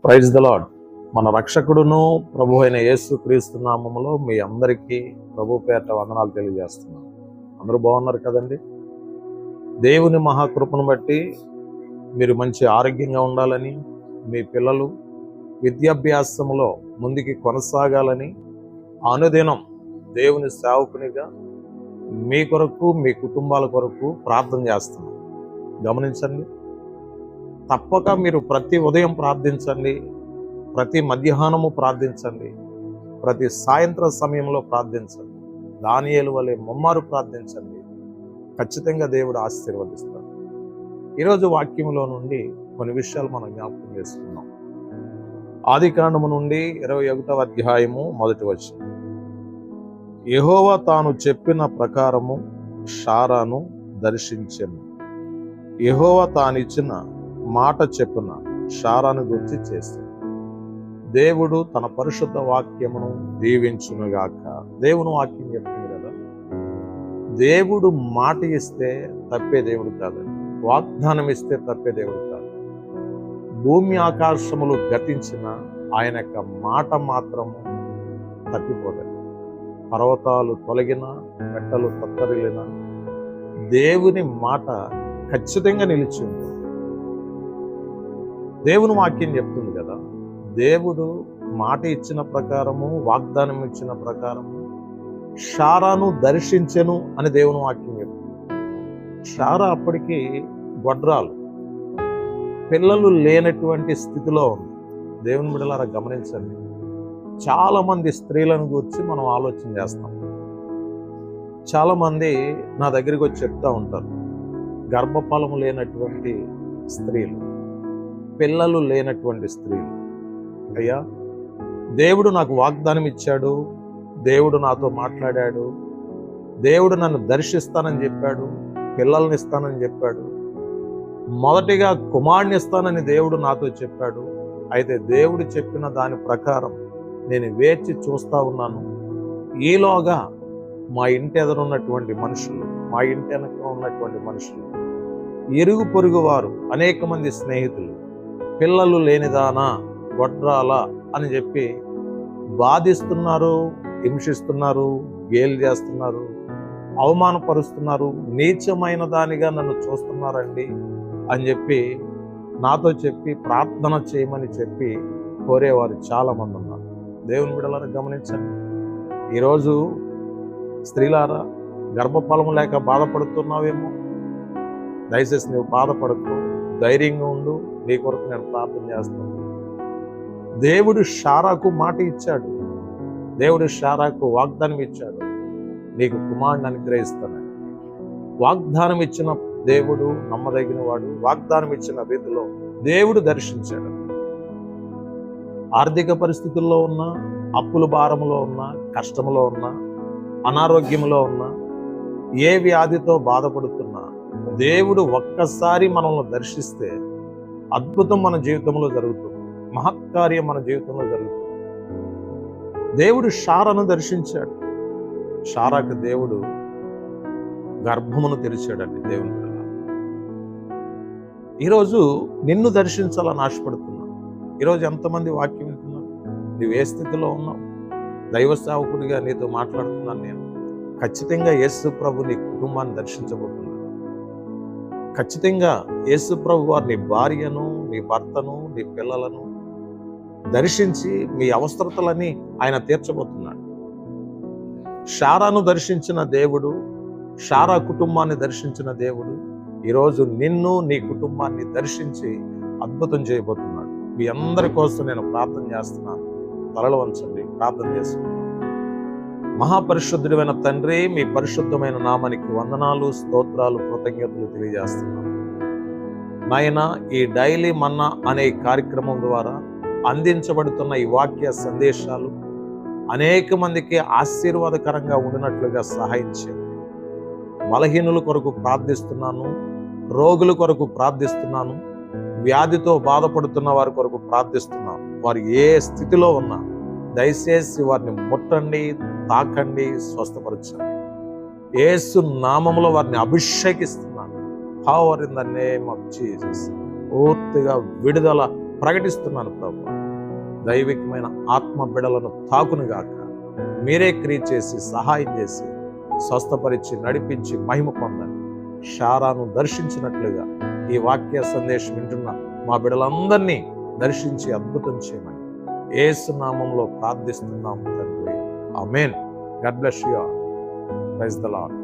Praise the lord. మన రక్షకుడును ప్రభు అయిన యేసు క్రీస్తు నామములో మీ అందరికీ ప్రభు పేట వందనాలు తెలియజేస్తున్నాను. అందరూ బాగున్నారు కదండి? దేవుని మహాకృపను బట్టి మీరు మంచి ఆరోగ్యంగా ఉండాలని, మీ పిల్లలు విద్యాభ్యాసములో ముందుకి కొనసాగాలని అనుదినం దేవుని సేవకునిగా మీ కొరకు మీ కుటుంబాల కొరకు ప్రార్థన చేస్తున్నాను. గమనించండి, తప్పక మీరు ప్రతి ఉదయం ప్రార్థించండి, ప్రతి మధ్యాహ్నము ప్రార్థించండి, ప్రతి సాయంత్రం సమయంలో ప్రార్థించండి, దానియేలు వలె ముమ్మారు ప్రార్థించండి. ఖచ్చితంగా దేవుడు ఆశీర్వదిస్తాడు. ఈరోజు వాక్యంలో నుండి కొన్ని విషయాలు మనం జ్ఞాపకం చేసుకున్నాం. ఆదికాండము నుండి 21వ అధ్యాయము 1వ వచనం. యెహోవా తాను చెప్పిన ప్రకారము షారాను దర్శించెను. యెహోవా తానిచ్చిన మాట చెప్పున షారాను గురించి చేశాడు. దేవుడు తన పరిశుద్ధ వాక్యమును దీవించునుగాక. దేవుని వాక్యం చెప్తుంది కదా, దేవుడు మాట ఇస్తే తప్పే దేవుడు కాదండి, వాగ్దానం ఇస్తే తప్పే దేవుడు కాదు. భూమి ఆకాశములు గతించిన ఆయన యొక్క మాట మాత్రము తప్పిపోలేదు. పర్వతాలు తొలగిన, మెట్టలు తత్తరిల్లిన దేవుని మాట ఖచ్చితంగా నిలిచి ఉంటుంది. దేవుని వాక్యం చెప్తుంది కదా, దేవుడు మాట ఇచ్చిన ప్రకారము, వాగ్దానం ఇచ్చిన ప్రకారము షారాను దర్శించెను అని దేవుని వాక్యం చెప్తుంది. షారా అప్పటికి గొడ్రాలు, పిల్లలు లేనటువంటి స్థితిలో ఉంది. దేవుని బిడ్డలారా గమనించండి, చాలా మంది స్త్రీలను గురించి మనం ఆలోచన చేస్తాం. చాలా మంది నా దగ్గరికి వచ్చి చెప్తా ఉంటారు, గర్భఫలము లేనటువంటి స్త్రీలు, పిల్లలు లేనటువంటి స్త్రీలు, అయ్యా దేవుడు నాకు వాగ్దానం ఇచ్చాడు, దేవుడు నాతో మాట్లాడాడు, దేవుడు నన్ను దర్శిస్తానని చెప్పాడు, పిల్లల్ని ఇస్తానని చెప్పాడు, మొదటిగా కుమారుని ఇస్తానని దేవుడు నాతో చెప్పాడు. అయితే దేవుడు చెప్పిన దాని ప్రకారం నేను వేచి చూస్తా ఉన్నాను. ఈలోగా మా ఇంటి ఎదురున్నటువంటి మనుషులు, మా ఇంటి వెనక ఉన్నటువంటి మనుషులు, ఇరుగు పొరుగు వారు, అనేక మంది స్నేహితులు పిల్లలు లేనిదానా, గొడ్రాలా అని చెప్పి బాధిస్తున్నారు, హింసిస్తున్నారు, గేలు చేస్తున్నారు, అవమానపరుస్తున్నారు, నీచమైన దానిగా నన్ను చూస్తున్నారండి అని చెప్పి నాతో చెప్పి ప్రార్థన చేయమని చెప్పి కోరేవారు చాలామంది ఉన్నారు. దేవుని బిడ్డలారా గమనించండి, ఈరోజు స్త్రీలారా గర్భఫలము లేక బాధపడుతున్నావేమో, దయచేసి నువ్వు బాధపడకు, ధైర్యంగా ఉండు. నీ కొరకు నేను ప్రార్థన చేస్తాను. దేవుడు షారాకు మాట ఇచ్చాడు, దేవుడు షారాకు వాగ్దానం ఇచ్చాడు, నీకు కుమారుని అనుగ్రహిస్తాను. వాగ్దానం ఇచ్చిన దేవుడు నమ్మదగిన వాడు. వాగ్దానం ఇచ్చిన రీతిలో దేవుడు దర్శించాడు. ఆర్థిక పరిస్థితుల్లో ఉన్నా, అప్పుల భారంలో ఉన్నా, కష్టంలో ఉన్నా, అనారోగ్యంలో ఉన్నా, ఏ వ్యాధితో బాధపడుతున్నా, దేవుడు ఒక్కసారి మనల్ని దర్శిస్తే అద్భుతం మన జీవితంలో జరుగుతుంది, మహత్కార్యం మన జీవితంలో జరుగుతుంది. దేవుడు షారాను దర్శించాడు. షారాకు దేవుడు గర్భమును తెరిచాడండి. దేవుని వల్ల ఈరోజు నిన్ను దర్శించాలని ఆశపడుతున్నాను. ఈరోజు ఎంతమంది వాక్యం వింటున్నారు? నువ్వు ఏ స్థితిలో ఉన్నావు? దైవ సేవకుడిగా నీతో మాట్లాడుతున్నాను నేను. ఖచ్చితంగా యేసు ప్రభు నీ కుటుంబాన్ని దర్శించబోతున్నాడు. ఖచ్చితంగా యేసు ప్రభు వారు నీ భార్యను, నీ భర్తను, నీ పిల్లలను దర్శించి మీ అవసరతలని ఆయన తీర్చబోతున్నాడు. షారాను దర్శించిన దేవుడు, షారా కుటుంబాన్ని దర్శించిన దేవుడు ఈరోజు నిన్ను, నీ కుటుంబాన్ని దర్శించి అద్భుతం చేయబోతున్నాడు. మీ అందరి కోసం నేను ప్రార్థన చేస్తున్నాను. తలలు వంచండి, ప్రార్థన చేస్తున్నాను. మహాపరిశుద్ధుడైన తండ్రి, మీ పరిశుద్ధమైన నామానికి వందనాలు, స్తోత్రాలు, కృతజ్ఞతలు తెలియజేస్తున్నాను. నాయన, ఈ డైలీ మన్నా అనే కార్యక్రమం ద్వారా అందించబడుతున్న ఈ వాక్య సందేశాలు అనేక మందికి ఆశీర్వాదకరంగా ఉండినట్లుగా సహాయం చేయండి. బలహీనుల కొరకు ప్రార్థిస్తున్నాను, రోగుల కొరకు ప్రార్థిస్తున్నాను, వ్యాధితో బాధపడుతున్న వారి కొరకు ప్రార్థిస్తున్నాను. వారు ఏ స్థితిలో ఉన్నా దయచేసి వారిని ముట్టండి, తాకండి, స్వస్థపరచండి. యేసు నామములో వారిని అభిషేకిస్తున్నాను. Power in the name of Jesus. పూర్తిగా విడుదల ప్రకటిస్తున్నాను ప్రభు. దైవికమైన ఆత్మ బిడలను తాకునుగాక. మీరే క్రియ చేసి సహాయం చేసి స్వస్థపరిచి నడిపించి మహిమ పొందండి. శారాను దర్శించినట్లుగా ఈ వాక్య సందేశం వింటున్న మా బిడలందరినీ దర్శించి అద్భుతం చేయమని యేసు నామములో ప్రార్థిస్తున్నాము తండ్రి. ఆమేన్. God bless you all. Praise the lord.